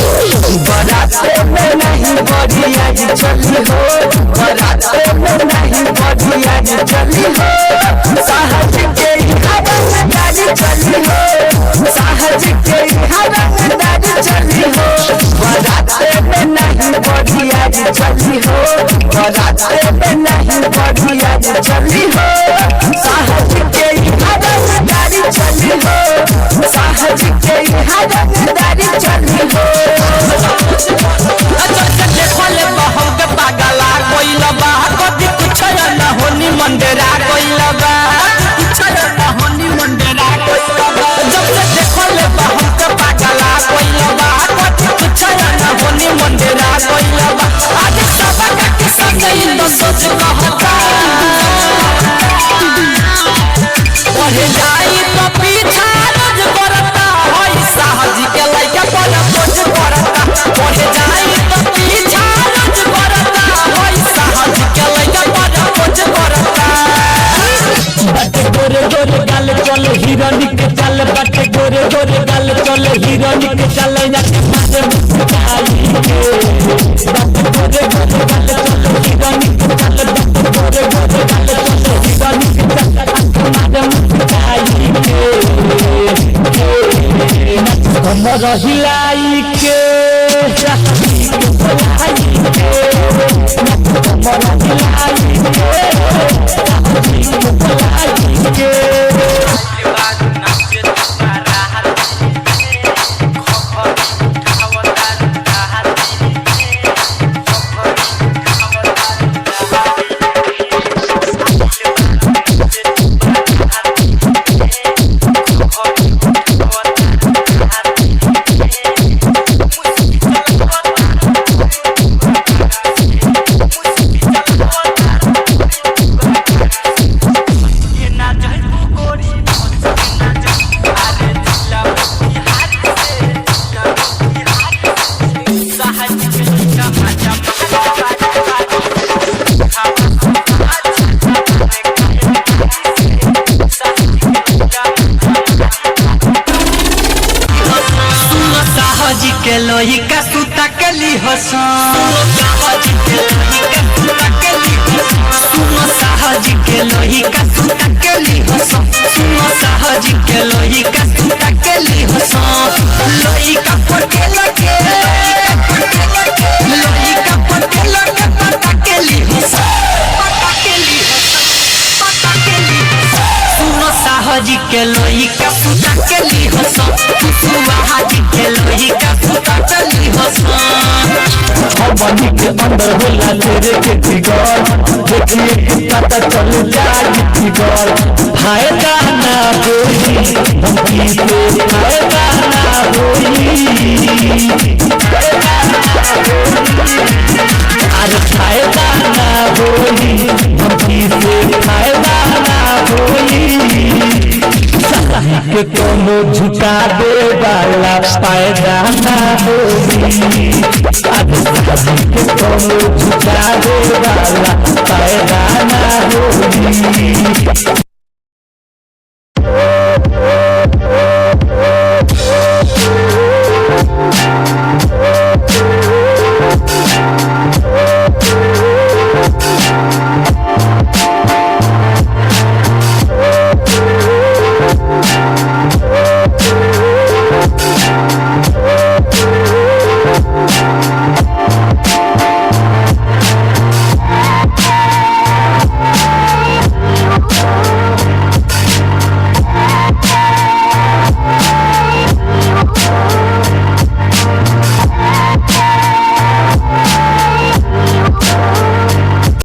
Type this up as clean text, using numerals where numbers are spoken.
बराते में नहीं बड़ी आज चली हो, बराते में नहीं बड़ी आज चली हो, सहज के रंगदारी चली हो, सहज के रंगदारी चली हो। बराते में नहीं बड़ी आज चली हो, बराते में नहीं बड़ी आज चली हो, सहज के रंगदारी चली हो, सहज के रंगदारी चली हो। मंडेरा कोइला बा कुछ ना होनी मंडेरा कोइला बा जब से देखो ले हम के पागला कोइला बा कुछ ना होनी मंडेरा कोइला बा आज सब का किस्सा गई तो सोच कहता पढ़े जाई तो पीछा रोज करता होई साहजी के लइका पर खोज करता पढ़े जाई तो पीछा रोज करता होई साहजी के लइका पर खोज करता। बाटे गोरे गोरे गाल चले हिरनी के चल, बाटे गोरे गोरे गाल चले हिरनी के चल ना के मारे मुस्काई के। बाटे गोरे गोरे गाल चले हिरनी के चल, बाटे गोरे गोरे गाल चले हिरनी के चल ना के मारे मुस्काई के। कमर हिलाई के कमर हिलाई के लोही का सूता के ली हसन साहजी के लोही का सूता के ली सुनो साहजी के लोही का सूता के ली हसन सुनो साहजी के लोही का सूता के ली हसन लोही का पटे लगे लोही का पटे लगे पता के ली हसन पता के ली हसन पता के ली हसन सुनो साहजी के लोही का सूता के ली हसन सुहाजी के लोही का बनी के अंदर होला तेरे के फिगर देखिए पता चल जाए फिगर फायदा ना होई धमकी से फायदा ना होई अरे फायदा ना होई धमकी से फायदा ना होई के कोनो झुका दे वाला फायदा ना होई आज के कोनो झुका दे वाला फायदा ना होई।